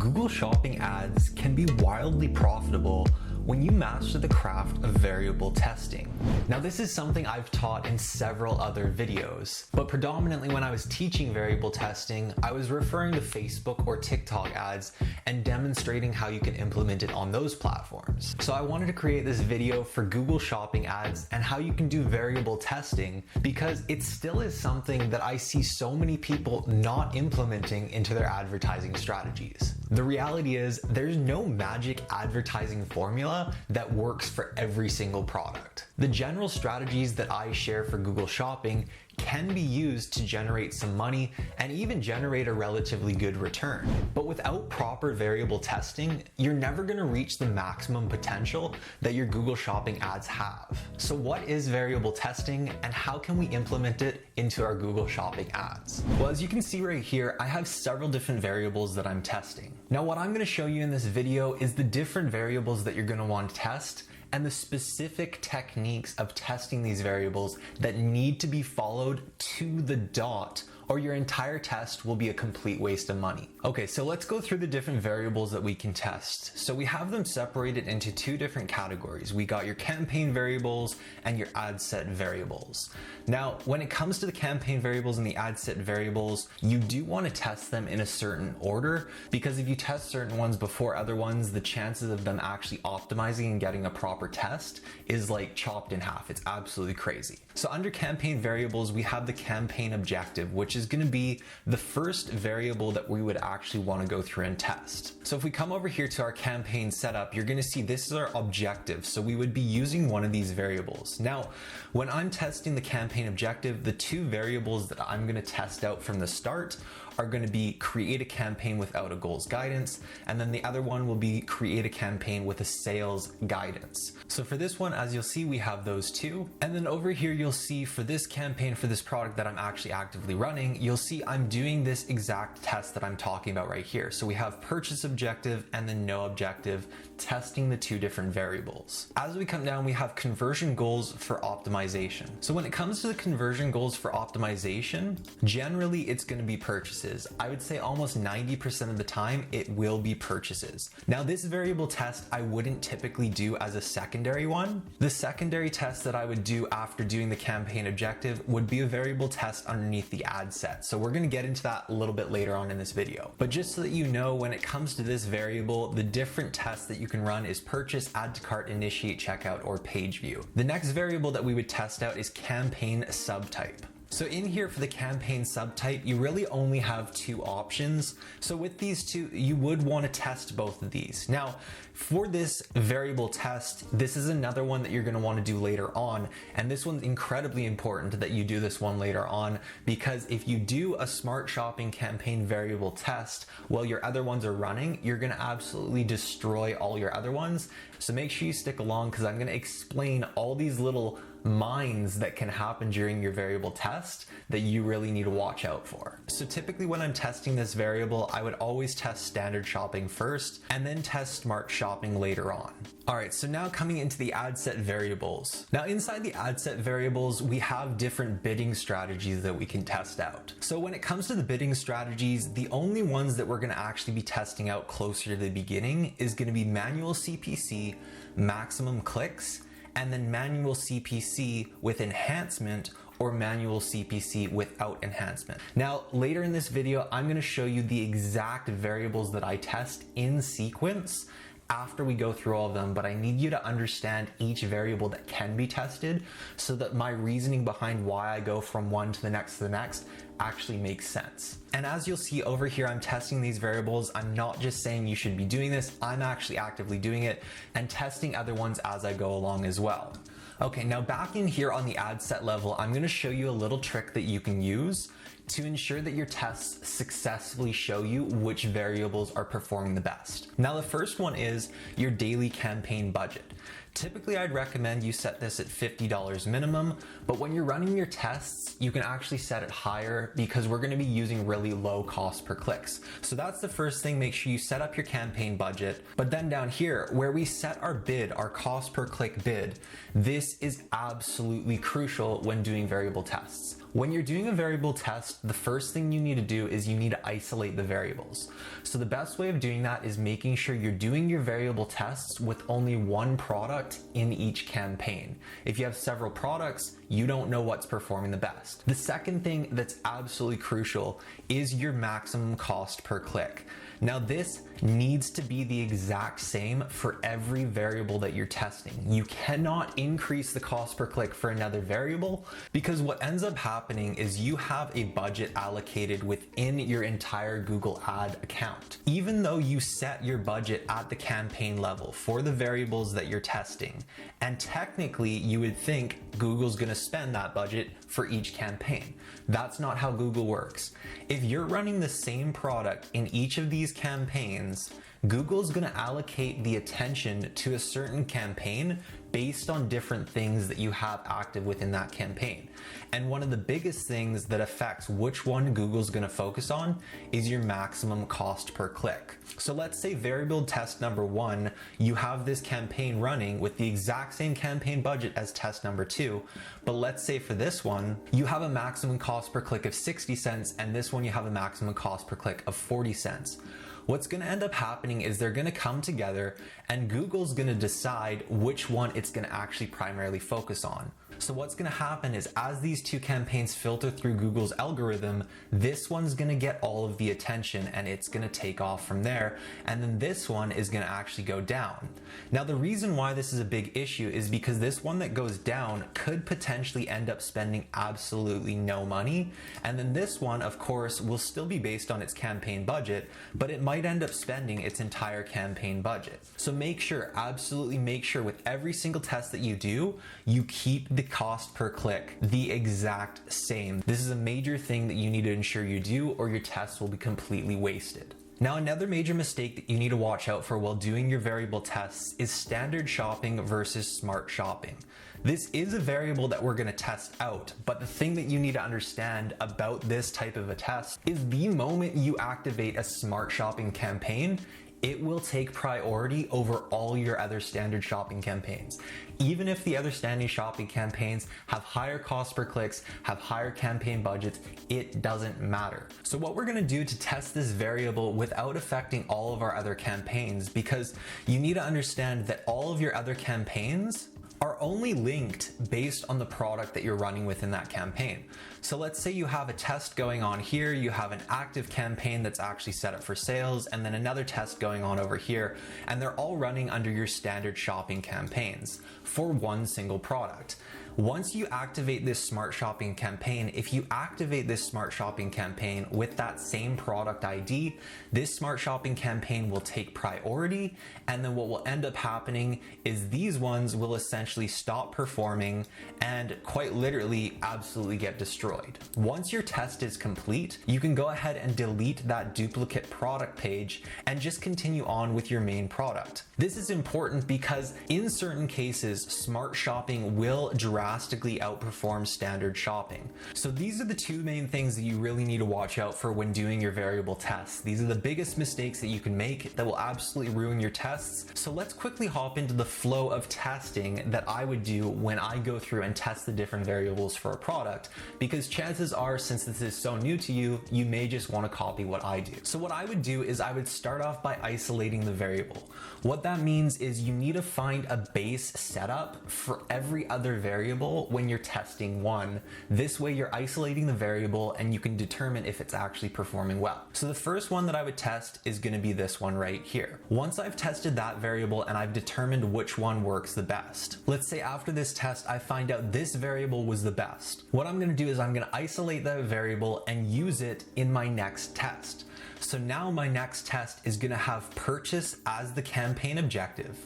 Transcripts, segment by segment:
Google Shopping ads can be wildly profitable when you master the craft of variable testing. Now, this is something I've taught in several other videos, but predominantly when I was teaching variable testing, I was referring to Facebook or TikTok ads and demonstrating how you can implement it on those platforms. So I wanted to create this video for Google Shopping ads and how you can do variable testing, because it still is something that I see so many people not implementing into their advertising strategies. The reality is there's no magic advertising formula that works for every single product. The general strategies that I share for Google Shopping can be used to generate some money and even generate a relatively good return. But without proper variable testing, you're never going to reach the maximum potential that your Google Shopping ads have. So what is variable testing and how can we implement it into our Google Shopping ads? Well, as you can see right here, I have several different variables that I'm testing. Now, what I'm going to show you in this video is the different variables that you're going to want to test and the specific techniques of testing these variables that need to be followed to the dot, or your entire test will be a complete waste of money. Okay, so let's go through the different variables that we can test. So we have them separated into two different categories. We got your campaign variables and your ad set variables. Now, when it comes to the campaign variables and the ad set variables, you do want to test them in a certain order, because if you test certain ones before other ones, the chances of them actually optimizing and getting a proper test is like chopped in half. It's absolutely crazy. So under campaign variables, we have the campaign objective, which is going to be the first variable that we would actually want to go through and test. So if we come over here to our campaign setup, you're going to see this is our objective. So we would be using one of these variables. Now, when I'm testing the campaign objective, the two variables that I'm going to test out from the start are going to be create a campaign without a goals guidance, and then the other one will be create a campaign with a sales guidance. So for this one, as you'll see, we have those two. And then over here, you'll see for this campaign, for this product that I'm actually actively running, you'll see I'm doing this exact test that I'm talking about right here. So we have purchase objective and then no objective, testing the two different variables. As we come down, we have conversion goals for optimization. So when it comes to the conversion goals for optimization, generally it's going to be purchases. I would say almost 90% of the time it will be purchases. Now, this variable test I wouldn't typically do as a secondary one. The secondary test that I would do after doing the campaign objective would be a variable test underneath the ad set. So we're going to get into that a little bit later on in this video. But just so that you know, when it comes to this variable, the different tests that you can run is purchase, add to cart, initiate checkout, or page view. The next variable that we would test out is campaign subtype. So in here for the campaign subtype, you really only have two options. So with these two, you would want to test both of these. Now, for this variable test, this is another one that you're going to want to do later on. And this one's incredibly important that you do this one later on, because if you do a smart shopping campaign variable test while your other ones are running, you're going to absolutely destroy all your other ones. So make sure you stick along, because I'm going to explain all these little mines that can happen during your variable test that you really need to watch out for. So typically when I'm testing this variable, I would always test standard shopping first and then test smart shopping later on. All right, so now coming into the ad set variables. Now inside the ad set variables, we have different bidding strategies that we can test out. So when it comes to the bidding strategies, the only ones that we're going to actually be testing out closer to the beginning is going to be manual CPC, maximum clicks, and then manual CPC with enhancement, or manual CPC without enhancement. Now, later in this video, I'm going to show you the exact variables that I test in sequence after we go through all of them, but I need you to understand each variable that can be tested so that my reasoning behind why I go from one to the next actually makes sense. And as you'll see over here, I'm testing these variables. I'm not just saying you should be doing this, I'm actually actively doing it and testing other ones as I go along as well. Okay, now back in here on the ad set level, I'm going to show you a little trick that you can use to ensure that your tests successfully show you which variables are performing the best. Now, the first one is your daily campaign budget. Typically, I'd recommend you set this at $50 minimum, but when you're running your tests, you can actually set it higher because we're going to be using really low cost per clicks. So that's the first thing. Make sure you set up your campaign budget. But then down here, where we set our bid, our cost per click bid, this is absolutely crucial when doing variable tests. When you're doing a variable test, the first thing you need to do is you need to isolate the variables. So the best way of doing that is making sure you're doing your variable tests with only one product in each campaign. If you have several products, you don't know what's performing the best. The second thing that's absolutely crucial is your maximum cost per click. Now this needs to be the exact same for every variable that you're testing. You cannot increase the cost per click for another variable, because what ends up happening is you have a budget allocated within your entire Google ad account. Even though you set your budget at the campaign level for the variables that you're testing, and technically you would think Google's gonna spend that budget for each campaign. That's not how Google works. If you're running the same product in each of these campaigns, Google's gonna allocate the attention to a certain campaign based on different things that you have active within that campaign. And one of the biggest things that affects which one Google's gonna focus on is your maximum cost per click. So let's say variable test number 1, you have this campaign running with the exact same campaign budget as test number 2, but let's say for this one, you have a maximum cost per click of 60 cents, and this one you have a maximum cost per click of 40 cents. What's gonna end up happening is they're gonna come together and Google's gonna decide which one it's gonna actually primarily focus on. So what's gonna happen is as these two campaigns filter through Google's algorithm, this one's gonna get all of the attention and it's gonna take off from there, and then this one is gonna actually go down. Now the reason why this is a big issue is because this one that goes down could potentially end up spending absolutely no money, and then this one of course will still be based on its campaign budget, but it might end up spending its entire campaign budget. So make sure, absolutely make sure with every single test that you do, you keep the cost per click the exact same. This is a major thing that you need to ensure you do, or your tests will be completely wasted. Now, another major mistake that you need to watch out for while doing your variable tests is standard shopping versus smart shopping. This is a variable that we're gonna test out, but the thing that you need to understand about this type of a test is the moment you activate a smart shopping campaign, it will take priority over all your other standard shopping campaigns. Even if the other standard shopping campaigns have higher cost per clicks, have higher campaign budgets, it doesn't matter. So what we're gonna do to test this variable without affecting all of our other campaigns, because you need to understand that all of your other campaigns are only linked based on the product that you're running within that campaign. So let's say you have a test going on here, you have an active campaign that's actually set up for sales, and then another test going on over here, and they're all running under your standard shopping campaigns for one single product. Once you activate this smart shopping campaign, if you activate this smart shopping campaign with that same product ID, this smart shopping campaign will take priority, and then what will end up happening is these ones will essentially stop performing and quite literally absolutely get destroyed. Once your test is complete, you can go ahead and delete that duplicate product page and just continue on with your main product. This is important because in certain cases, smart shopping will drastically outperform standard shopping. So these are the two main things that you really need to watch out for when doing your variable tests. These are the biggest mistakes that you can make that will absolutely ruin your tests. So let's quickly hop into the flow of testing that I would do when I go through and test the different variables for a product, because chances are, since this is so new to you, you may just want to copy what I do. So what I would do is I would start off by isolating the variable. What that means is you need to find a base setup for every other variable when you're testing one. This way you're isolating the variable and you can determine if it's actually performing well. So the first one that I would test is going to be this one right here. Once I've tested that variable and I've determined which one works the best, let's say after this test I find out this variable was the best. What I'm going to do is I'm going to isolate that variable and use it in my next test. So now my next test is going to have purchase as the campaign objective.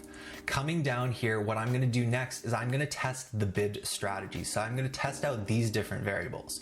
Coming down here, what I'm going to do next is I'm going to test the bid strategy. So I'm going to test out these different variables.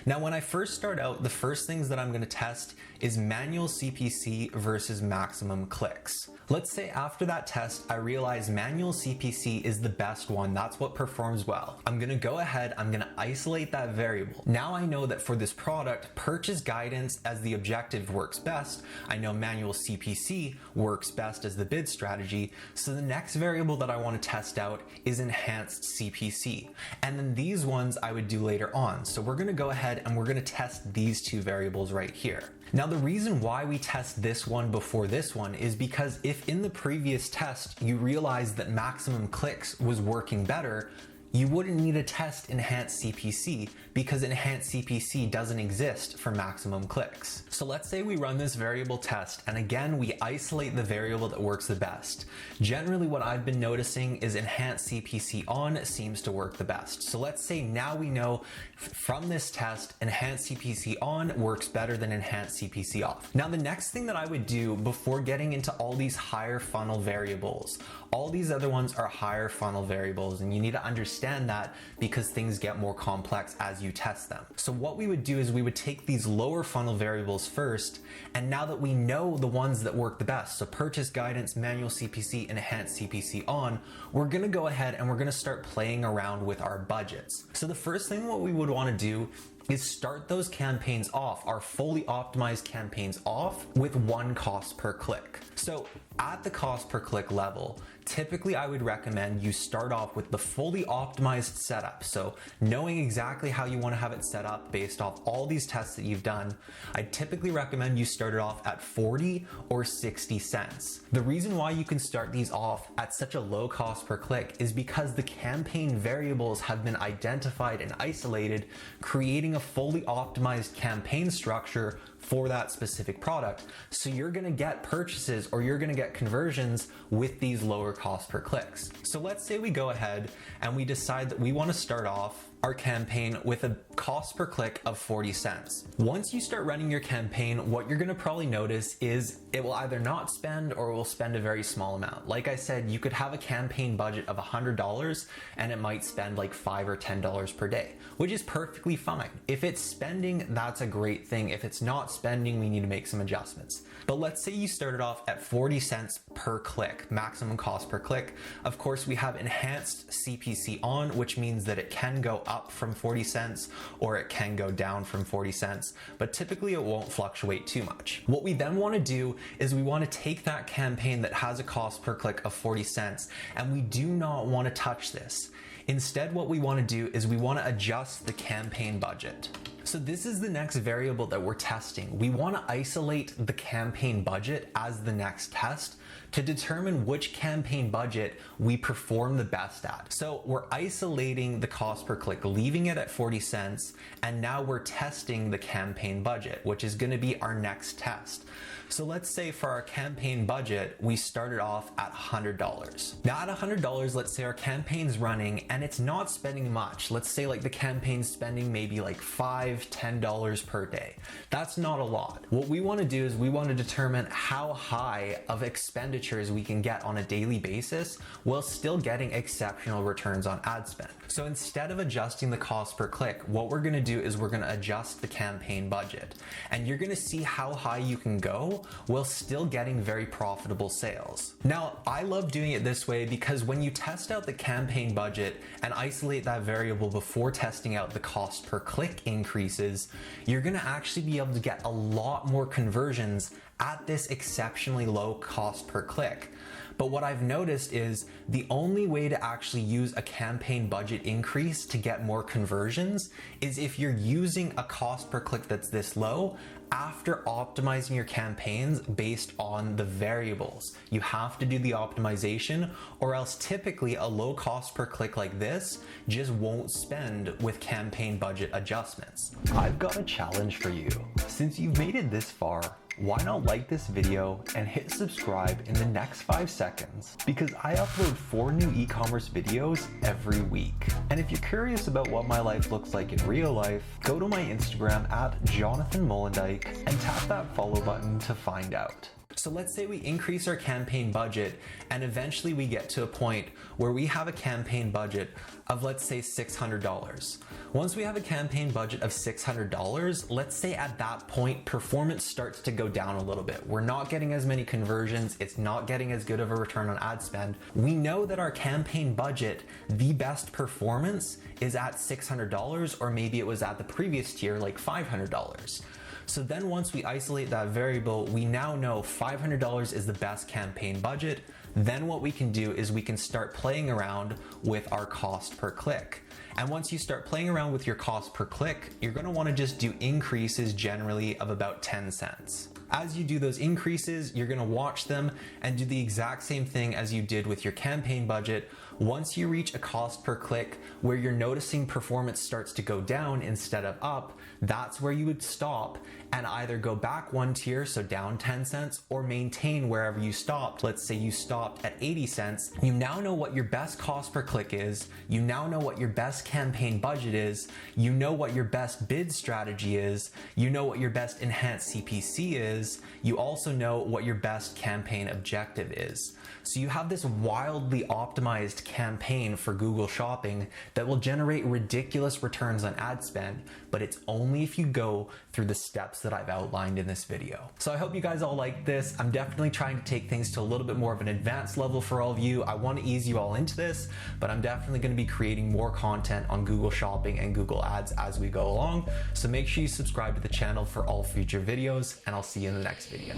Now, when I first start out, the first things that I'm going to test is manual CPC versus maximum clicks. Let's say after that test, I realize manual CPC is the best one. That's what performs well. I'm gonna go ahead, I'm gonna isolate that variable. Now I know that for this product, purchase guidance as the objective works best. I know manual CPC works best as the bid strategy. So the next variable that I wanna test out is enhanced CPC. And then these ones I would do later on. So we're gonna go ahead and we're gonna test these two variables right here. Now the reason why we test this one before this one is because if in the previous test you realized that maximum clicks was working better, you wouldn't need to test enhanced CPC because enhanced CPC doesn't exist for maximum clicks. So let's say we run this variable test, and again, we isolate the variable that works the best. Generally, what I've been noticing is enhanced CPC on seems to work the best. So let's say now we know from this test, enhanced CPC on works better than enhanced CPC off. Now, the next thing that I would do before getting into all these higher funnel variables, all these other ones are higher funnel variables, and you need to understand that because things get more complex as you test them. So what we would do is we would take these lower funnel variables first, and now that we know the ones that work the best, so purchase guidance, manual CPC, enhanced CPC on, we're gonna go ahead and we're gonna start playing around with our budgets. So the first thing what we would wanna do is start those campaigns off, our fully optimized campaigns off with one cost per click. So at the cost per click level, typically I would recommend you start off with the fully optimized setup. So knowing exactly how you want to have it set up based off all these tests that you've done, I typically recommend you start it off at 40 or 60 cents. The reason why you can start these off at such a low cost per click is because the campaign variables have been identified and isolated, creating a fully optimized campaign structure for that specific product. So you're gonna get purchases or you're gonna get conversions with these lower cost per clicks. So let's say we go ahead and we decide that we wanna start off our campaign with a cost per click of 40 cents. Once you start running your campaign, what you're gonna probably notice is it will either not spend or it will spend a very small amount. Like I said, you could have a campaign budget of $100 and it might spend like $5 or $10 per day, which is perfectly fine. If it's spending, that's a great thing. If it's not spending, we need to make some adjustments. But let's say you started off at 40 cents per click, maximum cost per click. Of course, we have enhanced CPC on, which means that it can go up from 40 cents or it can go down from 40 cents, but typically it won't fluctuate too much. What we then want to do is we want to take that campaign that has a cost per click of 40 cents and we do not want to touch this. Instead, what we want to do is we want to adjust the campaign budget. So this is the next variable that we're testing. We want to isolate the campaign budget as the next test to determine which campaign budget we perform the best at. So we're isolating the cost per click, leaving it at 40 cents, and now we're testing the campaign budget, which is going to be our next test. So let's say for our campaign budget, we started off at $100. Now at $100, let's say our campaign's running and it's not spending much. Let's say like the campaign's spending maybe like $5, $10 per day. That's not a lot. What we want to do is we want to determine how high of expenditures we can get on a daily basis while still getting exceptional returns on ad spend. So instead of adjusting the cost per click, what we're going to do is we're going to adjust the campaign budget. And you're going to see how high you can go while still getting very profitable sales. Now, I love doing it this way because when you test out the campaign budget and isolate that variable before testing out the cost per click increases, you're going to actually be able to get a lot more conversions at this exceptionally low cost per click. But what I've noticed is the only way to actually use a campaign budget increase to get more conversions is if you're using a cost per click that's this low after optimizing your campaigns based on the variables. You have to do the optimization, or else typically a low cost per click like this just won't spend with campaign budget adjustments. I've got a challenge for you. Since you've made it this far, why not like this video and hit subscribe in the next 5 seconds? Because I upload 4 new e-commerce videos every week. And if you're curious about what my life looks like in real life, go to my Instagram at Jonathan Molendijk and tap that follow button to find out. So let's say we increase our campaign budget and eventually we get to a point where we have a campaign budget of, let's say, $600. Once we have a campaign budget of $600, let's say at that point performance starts to go down a little bit. We're not getting as many conversions, it's not getting as good of a return on ad spend. We know that our campaign budget, the best performance, is at $600, or maybe it was at the previous tier like $500. So then once we isolate that variable, we now know $500 is the best campaign budget. Then what we can do is we can start playing around with our cost per click. And once you start playing around with your cost per click, you're gonna wanna just do increases generally of about 10 cents. As you do those increases, you're gonna watch them and do the exact same thing as you did with your campaign budget. Once you reach a cost per click where you're noticing performance starts to go down instead of up, that's where you would stop and either go back one tier, so down 10 cents, or maintain wherever you stopped. Let's say you stopped at 80 cents. You now know what your best cost per click is. You now know what your best campaign budget is. You know what your best bid strategy is. You know what your best enhanced CPC is. You also know what your best campaign objective is. So you have this wildly optimized campaign for Google Shopping that will generate ridiculous returns on ad spend, but it's only if you go through the steps that I've outlined in this video. So I hope you guys all like this. I'm definitely trying to take things to a little bit more of an advanced level for all of you. I want to ease you all into this, but I'm definitely going to be creating more content on Google Shopping and Google Ads as we go along. So make sure you subscribe to the channel for all future videos, and I'll see you in the next video.